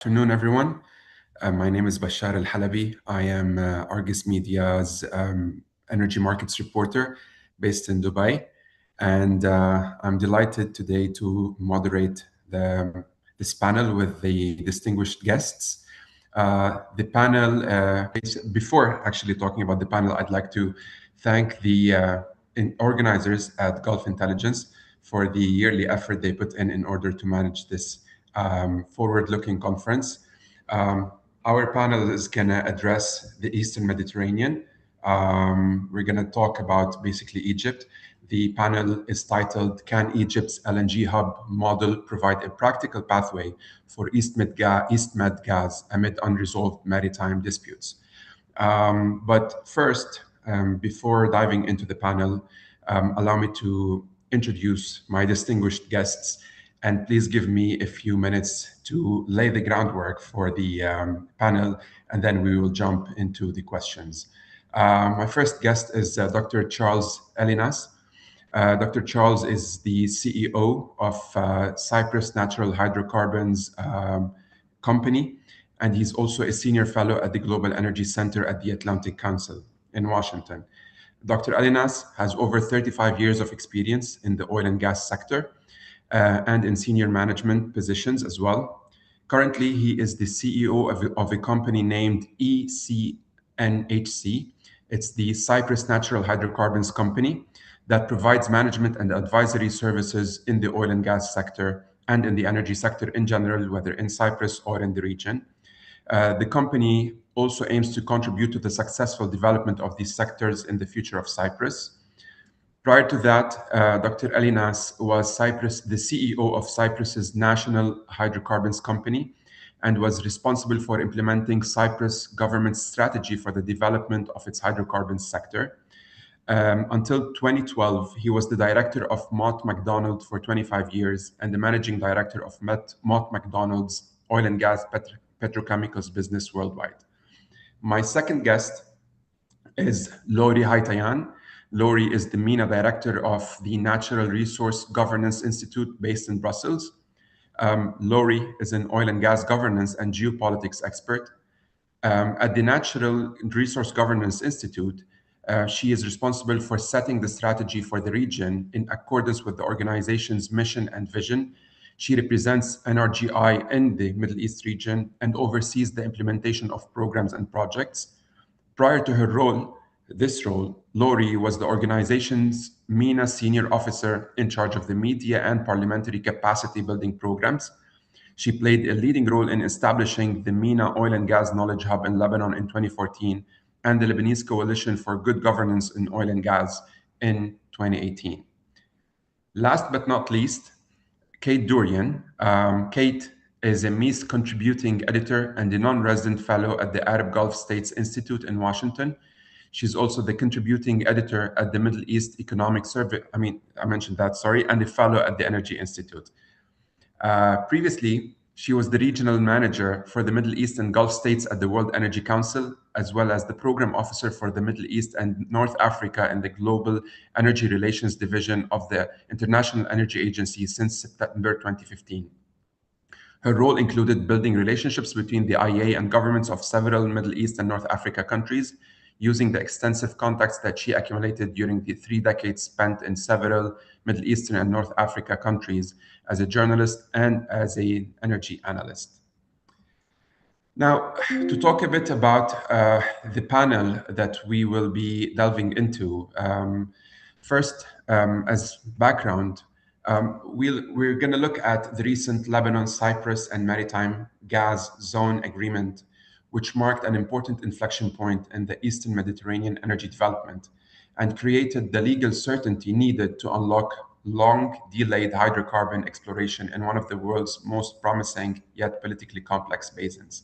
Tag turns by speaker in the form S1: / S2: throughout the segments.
S1: Afternoon, everyone. My name is Bachar El-Halabi. I am Argus Media's energy markets reporter based in Dubai. And I'm delighted today to moderate this panel with the distinguished guests. The panel, before actually talking about the panel, I'd like to thank the organizers at Gulf Intelligence for the yearly effort they put in order to manage this forward-looking conference. Our panel is going to address the Eastern Mediterranean. We're going to talk about basically Egypt. The panel is titled, Can Egypt's LNG hub model provide a practical pathway for East Med gas amid unresolved maritime disputes? But first, before diving into the panel, allow me to introduce my distinguished guests, and please give me a few minutes to lay the groundwork for the panel, and then we will jump into the questions. My first guest is Dr. Charles Ellinas. Dr. Charles is the CEO of Cyprus Natural Hydrocarbons Company, and he's also a senior fellow at the Global Energy Center at the Atlantic Council in Washington. Dr. Ellinas has over 35 years of experience in the oil and gas sector and in senior management positions as well. Currently, he is the CEO of a company named ECNHC. It's the Cyprus Natural Hydrocarbons Company that provides management and advisory services in the oil and gas sector and in the energy sector in general, whether in Cyprus or in the region. The company also aims to contribute to the successful development of these sectors in the future of Cyprus. Prior to that, Dr. Ellinas was the CEO of Cyprus's National Hydrocarbons Company and was responsible for implementing Cyprus government's strategy for the development of its hydrocarbons sector. Until 2012, he was the director of Mott MacDonald for 25 years and the managing director of Mott MacDonald's oil and gas petrochemicals business worldwide. My second guest is Laury Haytayan. Laury is the MENA director of the Natural Resource Governance Institute based in Brussels. Laury is an oil and gas governance and geopolitics expert. At the Natural Resource Governance Institute, she is responsible for setting the strategy for the region in accordance with the organization's mission and vision. She represents NRGI in the Middle East region and oversees the implementation of programs and projects. Prior to this role, Laury was the organization's MENA senior officer in charge of the media and parliamentary capacity building programs. She played a leading role in establishing the MENA Oil and Gas Knowledge Hub in Lebanon in 2014 and the Lebanese Coalition for Good Governance in Oil and Gas in 2018. Last but not least, Kate Dourian. Kate is a MEES contributing editor and a non-resident fellow at the Arab Gulf States Institute in Washington. She's also the contributing editor at the Middle East Economic Survey. I mentioned that, sorry, and a fellow at the Energy Institute. Previously, she was the regional manager for the Middle East and Gulf states at the World Energy Council, as well as the program officer for the Middle East and North Africa in the Global Energy Relations Division of the International Energy Agency since September 2015. Her role included building relationships between the IEA and governments of several Middle East and North Africa countries, using the extensive contacts that she accumulated during the 3 decades spent in several Middle Eastern and North Africa countries as a journalist and as an energy analyst. Now, to talk a bit about the panel that we will be delving into, first, as background, we're going to look at the recent Lebanon, Cyprus, and Maritime gas zone agreement, which marked an important inflection point in the Eastern Mediterranean energy development and created the legal certainty needed to unlock long-delayed hydrocarbon exploration in one of the world's most promising yet politically complex basins.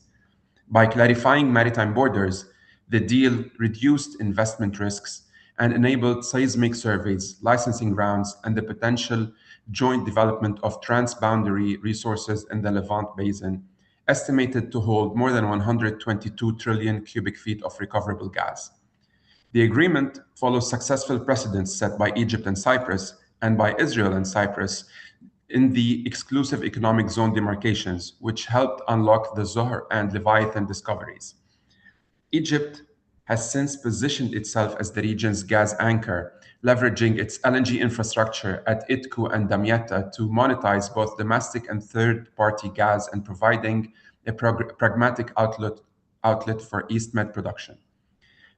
S1: By clarifying maritime borders, the deal reduced investment risks and enabled seismic surveys, licensing rounds, and the potential joint development of transboundary resources in the Levant Basin, estimated to hold more than 122 trillion cubic feet of recoverable gas. The agreement follows successful precedents set by Egypt and Cyprus and by Israel and Cyprus in the exclusive economic zone demarcations, which helped unlock the Zohr and Leviathan discoveries. Egypt has since positioned itself as the region's gas anchor, leveraging its LNG infrastructure at Idku and Damietta to monetize both domestic and third-party gas and providing a pragmatic outlet for East Med production.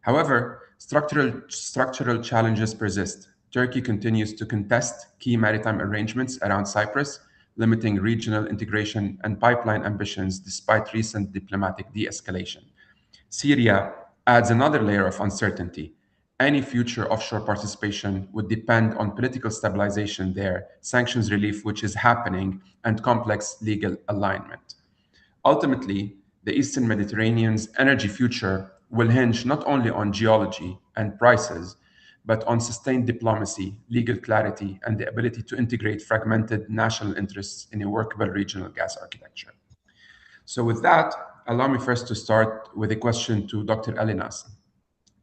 S1: However, structural challenges persist. Turkey continues to contest key maritime arrangements around Cyprus, limiting regional integration and pipeline ambitions despite recent diplomatic de-escalation. Syria adds another layer of uncertainty. Any future offshore participation would depend on political stabilization there, sanctions relief, which is happening, and complex legal alignment. Ultimately, the Eastern Mediterranean's energy future will hinge not only on geology and prices, but on sustained diplomacy, legal clarity, and the ability to integrate fragmented national interests in a workable regional gas architecture. So with that, allow me first to start with a question to Dr. Ellinas.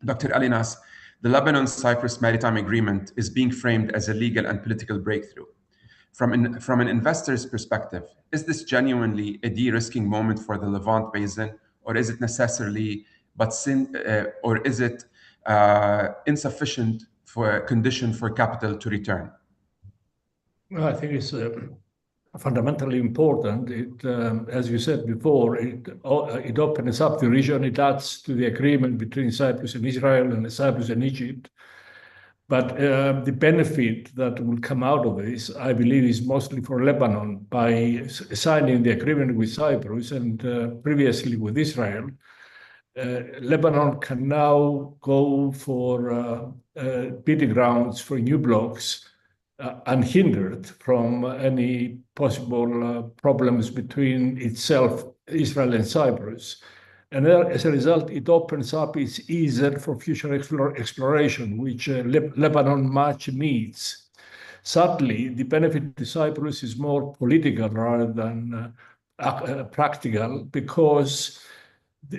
S1: Dr. Ellinas, the Lebanon-Cyprus Maritime Agreement is being framed as a legal and political breakthrough. From an investor's perspective, is this genuinely a de-risking moment for the Levant Basin, or is it insufficient for a condition for capital to return?
S2: Well, I think it's fundamentally important. As you said before, it opens up the region. It adds to the agreement between Cyprus and Israel and Cyprus and Egypt. But the benefit that will come out of this, I believe, is mostly for Lebanon. By signing the agreement with Cyprus and previously with Israel, Lebanon can now go for bidding rounds for new blocks unhindered from any possible problems between itself, Israel, and Cyprus. And as a result, it opens up its easier for future exploration, which Lebanon much needs. Sadly, the benefit to Cyprus is more political rather than practical, because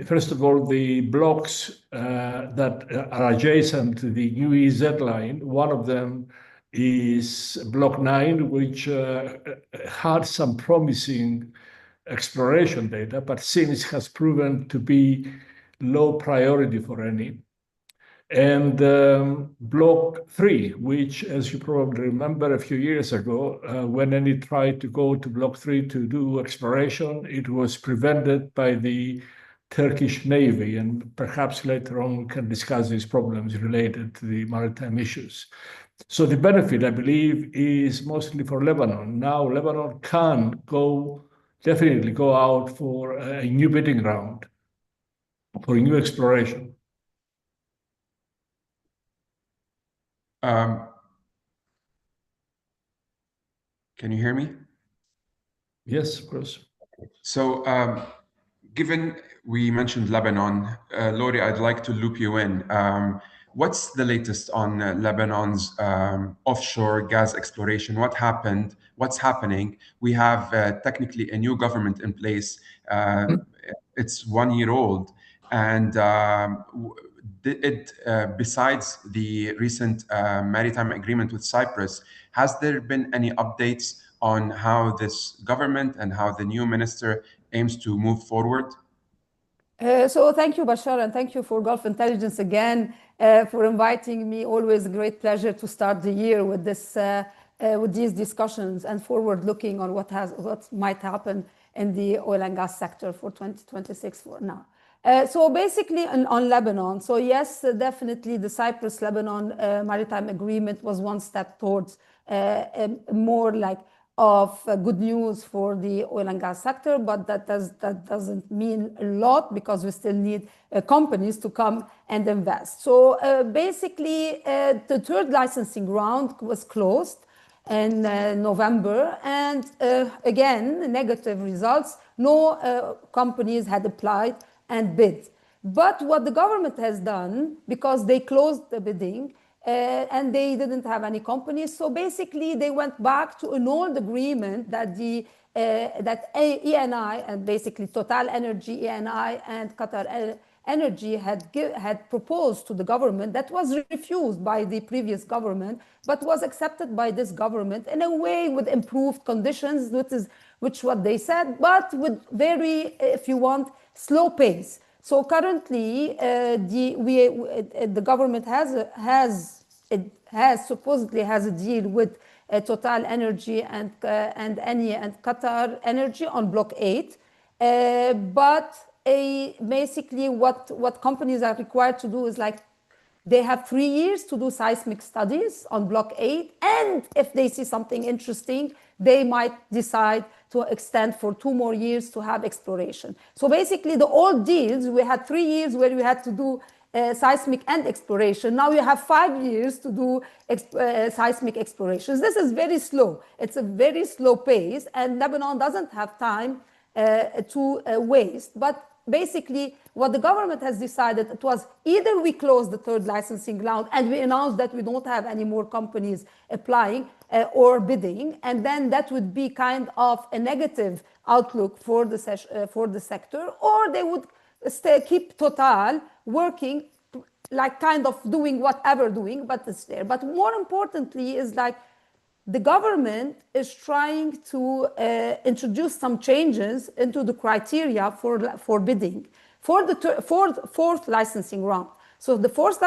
S2: first of all, the blocks that are adjacent to the new EZ line, one of them is Block 9, which had some promising exploration data, but since has proven to be low priority for any. And Block 3, which, as you probably remember, a few years ago, when any tried to go to Block 3 to do exploration, it was prevented by the Turkish Navy, and perhaps later on we can discuss these problems related to the maritime issues. So the benefit, I believe, is mostly for Lebanon. Now Lebanon can definitely go out for a new bidding round, for a new exploration.
S1: Can you hear me?
S2: Yes, of course.
S1: So given we mentioned Lebanon, Laury, I'd like to loop you in. What's the latest on Lebanon's offshore gas exploration? What happened? What's happening? We have technically a new government in place. It's 1 year old. And besides the recent maritime agreement with Cyprus, has there been any updates on how this government and how the new minister aims to move forward?
S3: So thank you, Bachar, and thank you for Gulf Intelligence again for inviting me. Always a great pleasure to start the year with these discussions and forward-looking on what might happen in the oil and gas sector for 2026 for now. So basically on Lebanon, so yes, definitely the Cyprus-Lebanon Maritime Agreement was one step towards more like of good news for the oil and gas sector, but that doesn't mean a lot because we still need companies to come and invest. So basically, the third licensing round was closed in November, and again, negative results. No companies had applied and bid. But what the government has done, because they closed the bidding, and they didn't have any companies. So basically, they went back to an old agreement that that ENI and basically Total Energy, ENI, and Qatar Energy had proposed to the government that was refused by the previous government, but was accepted by this government in a way with improved conditions, which what they said, but with very, if you want, slow pace. So currently, the government supposedly has a deal with Total Energy and Eni and Qatar Energy on Block 8, but basically what companies are required to do is like they have 3 years to do seismic studies on Block 8, and if they see something interesting, they might decide to extend for 2 more years to have exploration. So basically, the old deals, we had 3 years where we had to do seismic and exploration. Now you have 5 years to do seismic explorations. This is very slow. It's a very slow pace, and Lebanon doesn't have time to waste. But basically, what the government has decided, it was either we close the third licensing round and we announce that we don't have any more companies applying or bidding, and then that would be kind of a negative outlook for the sector, or they would keep Total working, like kind of doing whatever doing, but it's there. But more importantly is like the government is trying to introduce some changes into the criteria for bidding for the fourth licensing round. So the fourth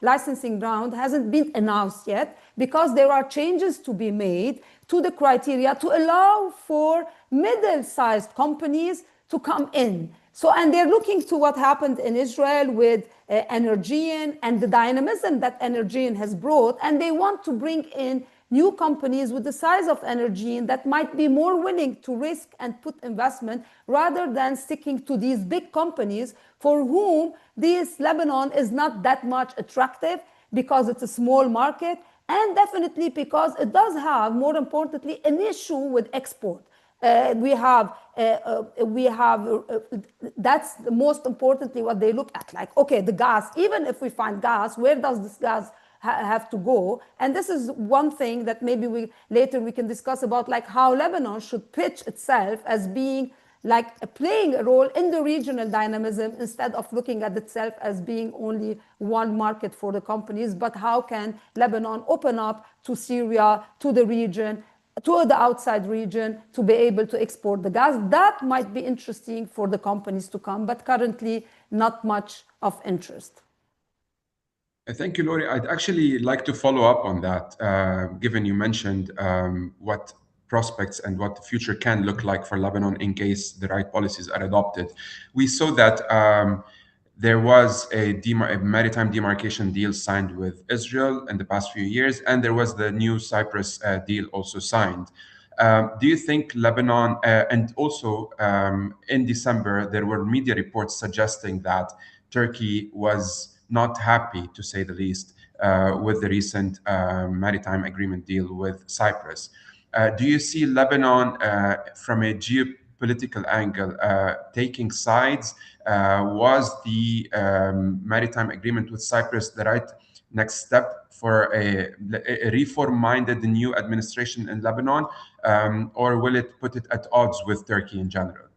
S3: licensing round hasn't been announced yet because there are changes to be made to the criteria to allow for middle-sized companies to come in. So, and they're looking to what happened in Israel with Energean and the dynamism that Energean has brought, and they want to bring in new companies with the size of Energean that might be more willing to risk and put investment rather than sticking to these big companies for whom this Lebanon is not that much attractive because it's a small market, and definitely because it does have, more importantly, an issue with export. That's most importantly what they look at. Like, okay, the gas, even if we find gas, where does this gas have to go? And this is one thing that maybe later we can discuss about, like how Lebanon should pitch itself as being like playing a role in the regional dynamism instead of looking at itself as being only one market for the companies. But how can Lebanon open up to Syria, to the region, to the outside region, to be able to export the gas? That might be interesting for the companies to come, but currently not much of interest.
S1: Thank you, Laury. I'd actually like to follow up on that, given you mentioned what prospects and what the future can look like for Lebanon in case the right policies are adopted. We saw that there was a maritime demarcation deal signed with Israel in the past few years, and there was the new Cyprus deal also signed. Do you think Lebanon, and also in December, there were media reports suggesting that Turkey was not happy, to say the least, with the recent maritime agreement deal with Cyprus. Do you see Lebanon from a geopolitical angle taking sides? Was the maritime agreement with Cyprus the right next step for a reform-minded new administration in Lebanon, or will it put it at odds with Turkey in general?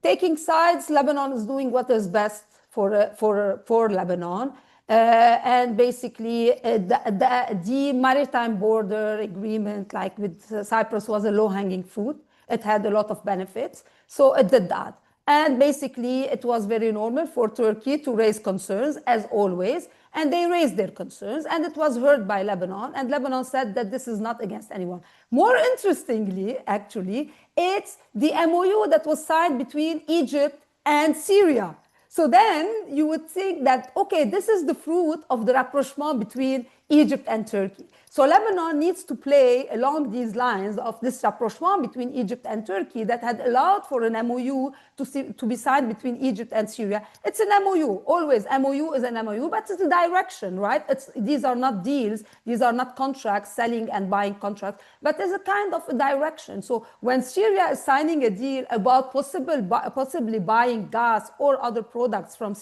S3: Taking sides, Lebanon is doing what is best for Lebanon. And basically, the maritime border agreement, like with Cyprus, was a low-hanging fruit. It had a lot of benefits, so it did that. And basically, it was very normal for Turkey to raise concerns, as always, and they raised their concerns, and it was heard by Lebanon, and Lebanon said that this is not against anyone. More interestingly, actually, it's the MOU that was signed between Egypt and Syria. So then you would think that, okay, this is the fruit of the rapprochement between Egypt and Turkey. So Lebanon needs to play along these lines of this rapprochement between Egypt and Turkey that had allowed for an MOU to be signed between Egypt and Syria. It's an MOU, always. MOU is an MOU, but it's a direction, right? These are not deals. These are not contracts, selling and buying contracts, but there's a kind of a direction. So when Syria is signing a deal about possibly buying gas or other products from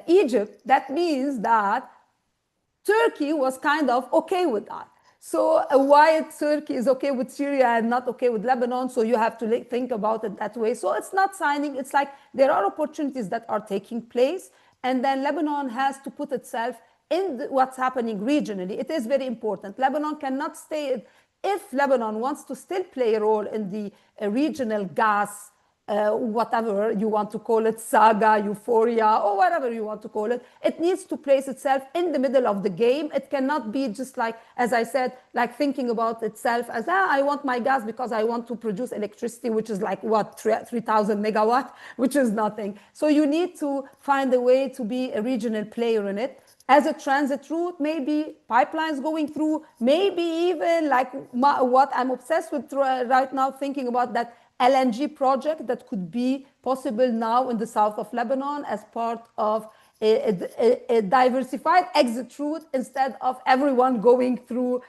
S3: Egypt, that means that Turkey was kind of okay with that. So why Turkey is okay with Syria and not okay with Lebanon? So you have to think about it that way. So it's not signing. It's like there are opportunities that are taking place, and then Lebanon has to put itself in what's happening regionally. It is very important. Lebanon cannot stay. If Lebanon wants to still play a role in the regional gas, whatever you want to call it, saga, euphoria, or whatever you want to call it, it needs to place itself in the middle of the game. It cannot be just like, as I said, like thinking about itself as, I want my gas because I want to produce electricity, which is like, what, 3,000 megawatt, which is nothing. So you need to find a way to be a regional player in it. As a transit route, maybe pipelines going through, maybe even like what I'm obsessed with right now, thinking about that LNG project that could be possible now in the south of Lebanon as part of a diversified exit route instead of everyone going through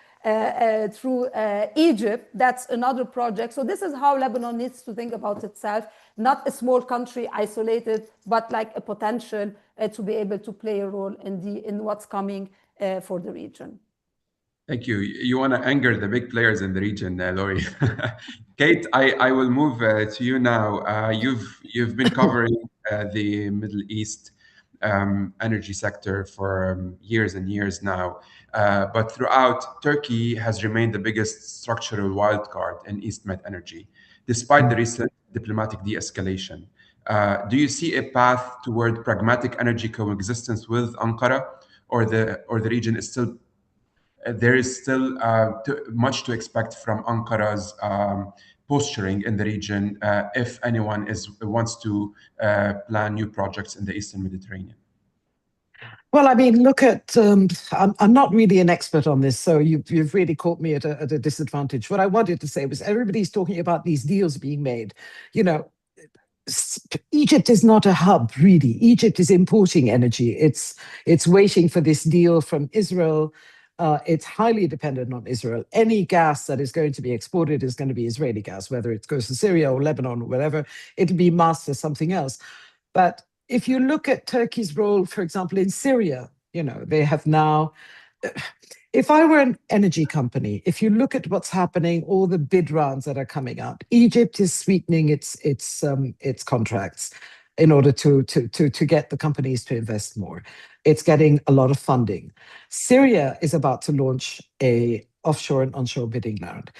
S3: Egypt. That's another project. So this is how Lebanon needs to think about itself, not a small country isolated, but like a potential to be able to play a role in what's coming for the region.
S1: Thank you. You want to anger the big players in the region, Laury. Kate, I will move to you now. You've been covering the Middle East energy sector for years and years now. But throughout, Turkey has remained the biggest structural wildcard in East Med energy, despite the recent diplomatic de-escalation. Do you see a path toward pragmatic energy coexistence with Ankara, or the region is still there is still much to expect from Ankara's posturing in the region if anyone wants to plan new projects in the Eastern Mediterranean?
S4: Well, I mean, look at, I'm not really an expert on this, so you've really caught me at a disadvantage. What I wanted to say was everybody's talking about these deals being made. You know, Egypt is not a hub, really. Egypt is importing energy. It's waiting for this deal from Israel. It's highly dependent on Israel. Any gas that is going to be exported is going to be Israeli gas, whether it goes to Syria or Lebanon or whatever. It'll be masked as something else. But if you look at Turkey's role, for example, in Syria, you know, they have now, if I were an energy company, if you look at what's happening, all the bid rounds that are coming up, Egypt is sweetening its contracts in order to get the companies to invest more. It's getting a lot of funding. Syria is about to launch a offshore and onshore bidding round.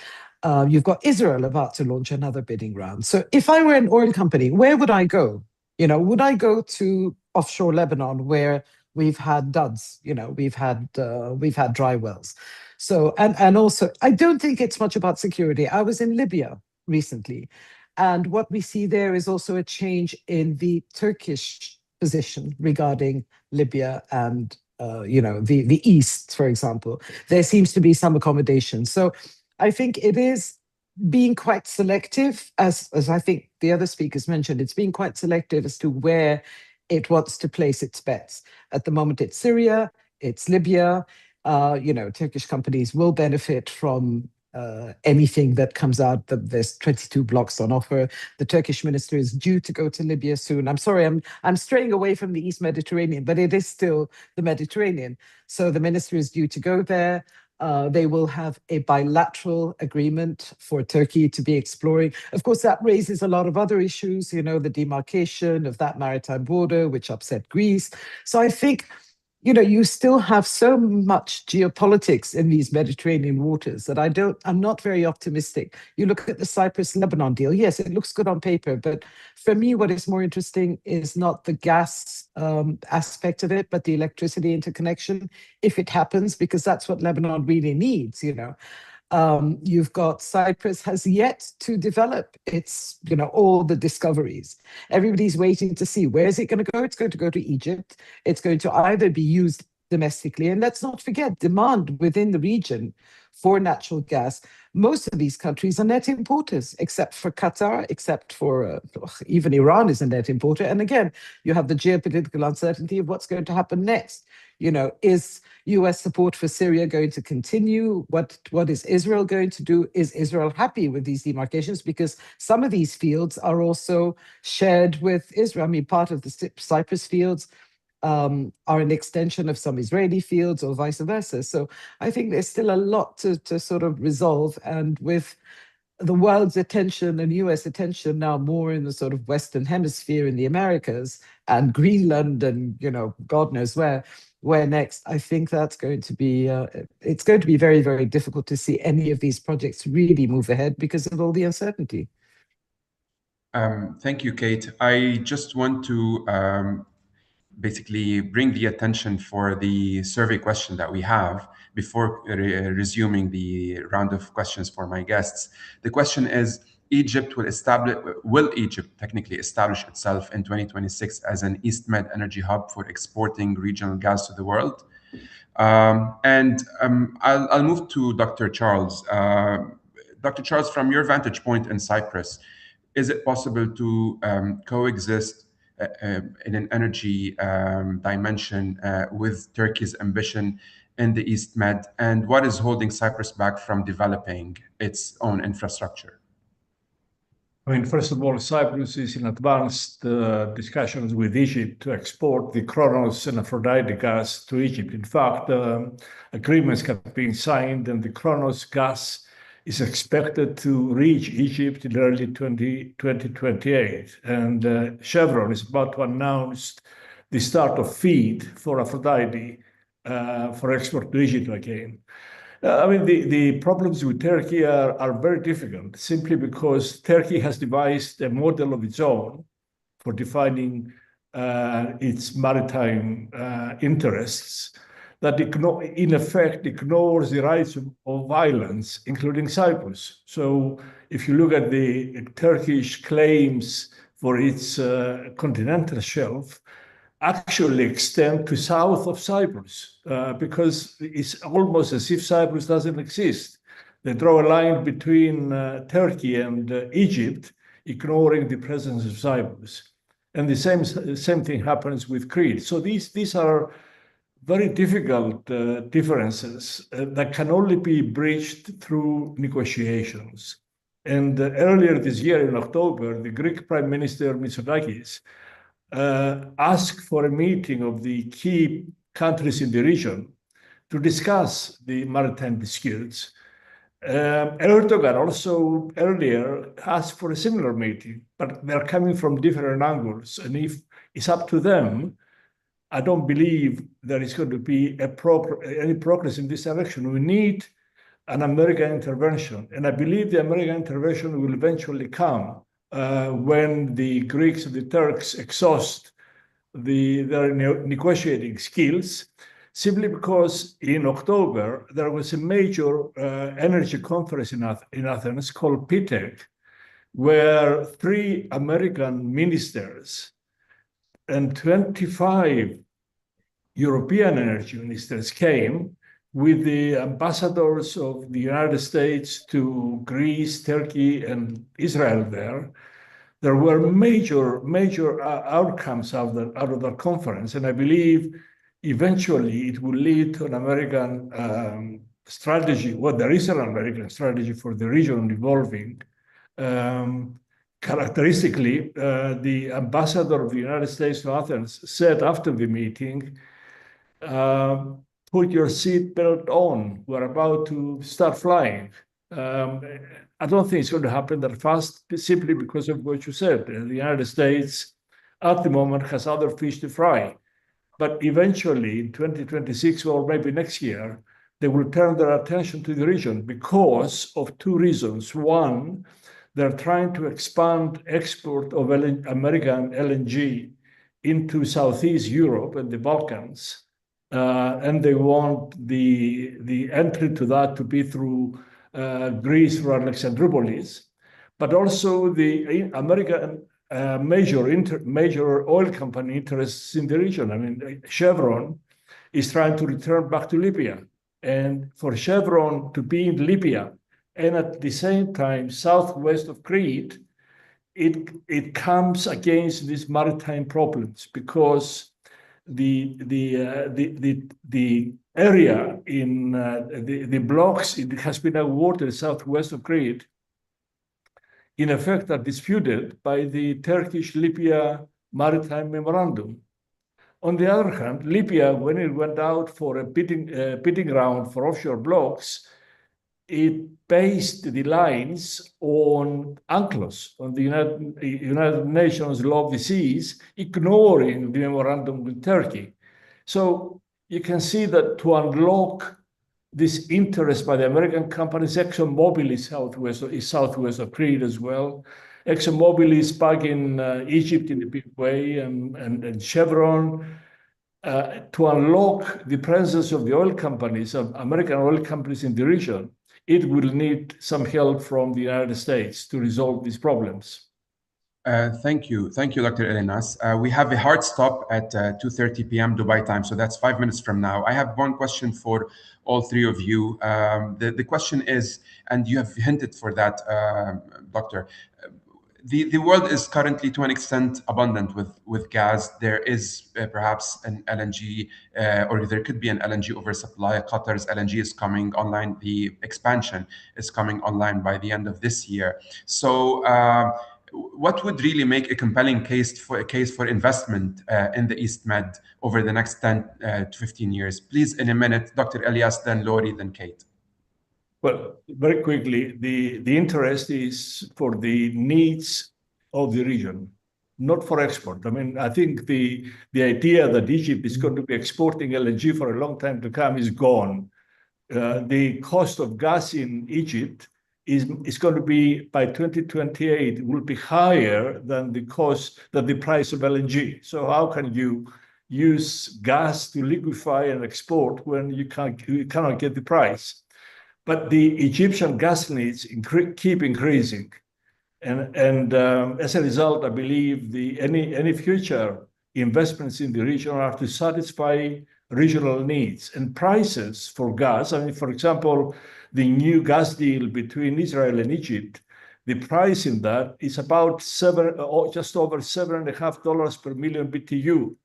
S4: You've got Israel about to launch another bidding round. So if I were an oil company, where would I go? You know, would I go to offshore Lebanon where we've had duds? You know, we've had dry wells. So and also, I don't think it's much about security. I was in Libya recently, and what we see there is also a change in the Turkish position regarding Libya and you know, the East, for example. There seems to be some accommodation. So I think it is being quite selective, as I think the other speakers mentioned. It's being quite selective as to where it wants to place its bets. At the moment, it's Syria, it's Libya. You know, Turkish companies will benefit from anything that comes out. There's 22 blocks on offer. The Turkish minister is due to go to Libya soon. I'm sorry, I'm straying away from the East Mediterranean, but it is still the Mediterranean. So the minister is due to go there. They will have a bilateral agreement for Turkey to be exploring. Of course, that raises a lot of other issues, you know, the demarcation of that maritime border, which upset Greece. So I think, you know, you still have so much geopolitics in these Mediterranean waters that I'm not very optimistic. You look at the Cyprus-Lebanon deal. Yes, it looks good on paper, but for me, what is more interesting is not the gas aspect of it, but the electricity interconnection, if it happens, because that's what Lebanon really needs, you know. You've got Cyprus has yet to develop its, you know, all the discoveries. Everybody's waiting to see where is it going to go. It's going to go to Egypt. It's going to either be used domestically, and let's not forget demand within the region for natural gas. Most of these countries are net importers, except for Qatar, except for even Iran is a net importer. And again, you have the geopolitical uncertainty of what's going to happen next. You know, is US support for Syria going to continue? What is Israel going to do? Is Israel happy with these demarcations? Because some of these fields are also shared with Israel. I mean, part of the Cyprus fields are an extension of some Israeli fields or vice versa. So I think there's still a lot to sort of resolve. And with the world's attention and US attention now more in the sort of Western hemisphere in the Americas and Greenland and, God knows where next, I think that's going to be, it's going to be very, very difficult to see any of these projects really move ahead because of all the uncertainty.
S1: Thank you, Kate. I just want to basically bring the attention for the survey question that we have before resuming the round of questions for my guests. The question is, will Egypt technically establish itself in 2026 as an East Med energy hub for exporting regional gas to the world? I'll move to Dr. Charles. Dr. Charles, from your vantage point in Cyprus, is it possible to coexist in an energy dimension with Turkey's ambition in the East Med? And what is holding Cyprus back from developing its own infrastructure?
S2: I mean, first of all, Cyprus is in advanced discussions with Egypt to export the Kronos and Aphrodite gas to Egypt. In fact, agreements have been signed, and the Kronos gas is expected to reach Egypt in early 2028. And Chevron is about to announce the start of FEED for Aphrodite for export to Egypt again. I mean, the problems with Turkey are very difficult, simply because Turkey has devised a model of its own for defining its maritime interests that in effect ignores the rights of islands, including Cyprus. So if you look at the Turkish claims for its continental shelf, actually extend to south of Cyprus, because it's almost as if Cyprus doesn't exist. They draw a line between Turkey and Egypt, ignoring the presence of Cyprus. And the same thing happens with Crete. So these are very difficult differences that can only be bridged through negotiations. And earlier this year in October, the Greek Prime Minister Mitsotakis asked for a meeting of the key countries in the region to discuss the maritime disputes. Erdogan also earlier asked for a similar meeting, but they're coming from different angles. And if it's up to them, I don't believe there is going to be any progress in this direction. We need an American intervention. And I believe the American intervention will eventually come when the Greeks and the Turks exhaust their negotiating skills, simply because in October, there was a major energy conference in Athens called PTEC, where 3 American ministers and 25 European energy ministers came with the ambassadors of the United States to Greece, Turkey, and Israel there. There were major outcomes out of that conference. And I believe eventually it will lead to an American strategy. Well, there is an American strategy for the region evolving. Characteristically, the ambassador of the United States to Athens said after the meeting, put your seatbelt on, we're about to start flying. I don't think it's going to happen that fast, simply because of what you said. The United States at the moment has other fish to fry. But eventually in 2026 or maybe next year, they will turn their attention to the region because of 2 reasons. One, they're trying to expand export of American LNG into Southeast Europe and the Balkans. And they want the entry to that to be through Greece, through Alexandroupolis. But also the American major oil company interests in the region. I mean, Chevron is trying to return back to Libya. And for Chevron to be in Libya and at the same time southwest of Crete, it comes against these maritime problems, because the area in the blocks it has been awarded southwest of Crete, in effect, are disputed by the Turkish-Libya Maritime Memorandum. On the other hand, Libya, when it went out for a bidding round for offshore blocks, it based the lines on UNCLOS, on the United Nations Law of the Seas, ignoring the memorandum with Turkey. So you can see that to unlock this interest by the American companies, ExxonMobil is southwest of Crete as well. ExxonMobil is back in Egypt in a big way, and Chevron. To unlock the presence of the oil companies, of American oil companies in the region, it will need some help from the United States to resolve these problems.
S1: Thank you, Dr. Ellinas. We have a hard stop at 2:30 p.m. Dubai time, so that's 5 minutes from now. I have one question for all three of you. The question is, and you have hinted for that, Doctor. The world is currently, to an extent, abundant with gas. There is perhaps an LNG, or there could be an LNG oversupply. Qatar's LNG is coming online. The expansion is coming online by the end of this year. So, what would really make a compelling case for investment in the East Med over the next 10 to 15 years? Please, in a minute, Dr. Elias, then Laury, then Kate.
S2: Well, very quickly, the interest is for the needs of the region, not for export. I mean, I think the idea that Egypt is going to be exporting LNG for a long time to come is gone. The cost of gas in Egypt is going to be, by 2028, will be higher than the price of LNG. So how can you use gas to liquefy and export when you cannot get the price? But the Egyptian gas needs keep increasing, and as a result, I believe any future investments in the region are to satisfy regional needs and prices for gas. I mean, for example, the new gas deal between Israel and Egypt, the price in that is about just over $7.50 per million BTU.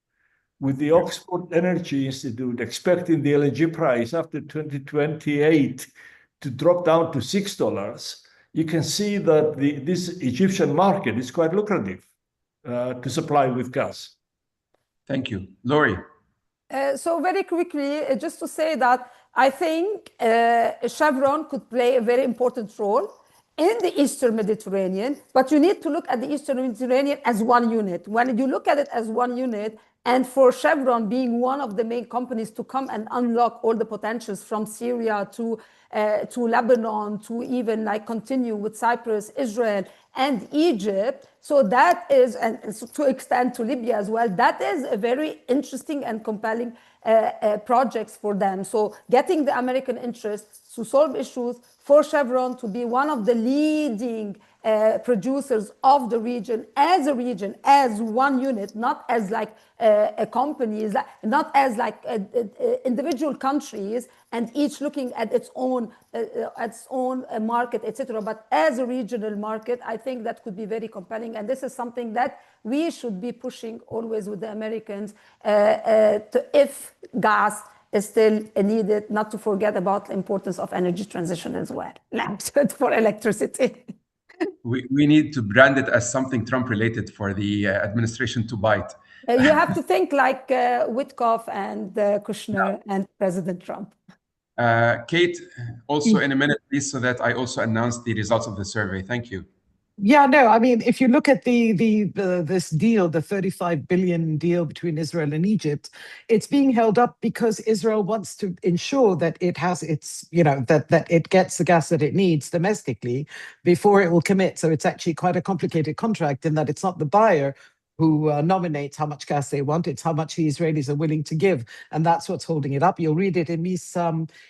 S2: With the Oxford Energy Institute expecting the LNG price after 2028 to drop down to $6, you can see that this Egyptian market is quite lucrative to supply with gas.
S1: Thank you. Laury.
S3: So very quickly, just to say that I think Chevron could play a very important role in the Eastern Mediterranean, but you need to look at the Eastern Mediterranean as one unit. When you look at it as one unit, and for Chevron being one of the main companies to come and unlock all the potentials from Syria to Lebanon, to even like continue with Cyprus, Israel, and Egypt. So that is, and to extend to Libya as well, that is a very interesting and compelling projects for them. So getting the American interests to solve issues, for Chevron to be one of the leading producers of the region, as one unit, not as like a company, not as like individual countries, and each looking at its own market, etc. But as a regional market, I think that could be very compelling, and this is something that we should be pushing always with the Americans, if gas is still needed, not to forget about the importance of energy transition as well, for electricity.
S1: We need to brand it as something Trump-related for the administration to bite.
S3: You have to think like Witkoff and Kushner and President Trump.
S1: Kate, also in a minute, please, so that I also announce the results of the survey. Thank you.
S4: Yeah, no, I mean, if you look at this deal, the 35 billion deal between Israel and Egypt, it's being held up because Israel wants to ensure that it has its, that it gets the gas that it needs domestically before it will commit. So it's actually quite a complicated contract in that it's not the buyer who nominates how much gas they want. It's how much the Israelis are willing to give. And that's what's holding it up. You'll read it in MEES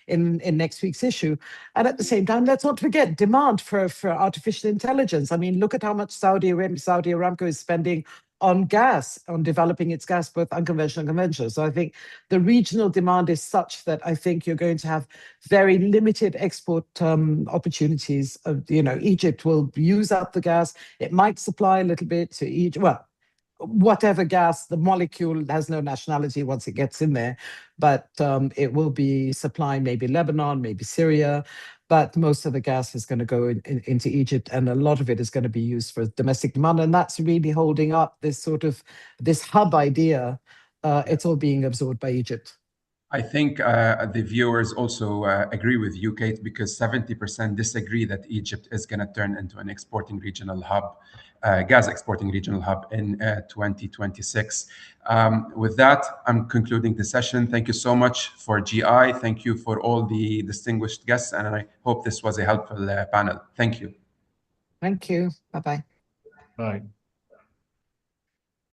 S4: in next week's issue. And at the same time, let's not forget demand for artificial intelligence. I mean, look at how much Saudi Aramco is spending on gas, on developing its gas, both unconventional and conventional. So I think the regional demand is such that I think you're going to have very limited export opportunities. Egypt will use up the gas. It might supply a little bit to Egypt. Well, whatever gas, the molecule has no nationality once it gets in there, but it will be supplying maybe Lebanon, maybe Syria, but most of the gas is going to go into Egypt, and a lot of it is going to be used for domestic demand, and that's really holding up this hub idea it's all being absorbed by Egypt.
S1: I think the viewers also agree with you, Kate, because 70% disagree that Egypt is going to turn into an exporting regional hub, gas exporting regional hub in 2026. With that, I'm concluding the session. Thank you so much for GI. Thank you for all the distinguished guests, and I hope this was a helpful panel. Thank you.
S4: Thank you. Bye-bye.
S2: Right.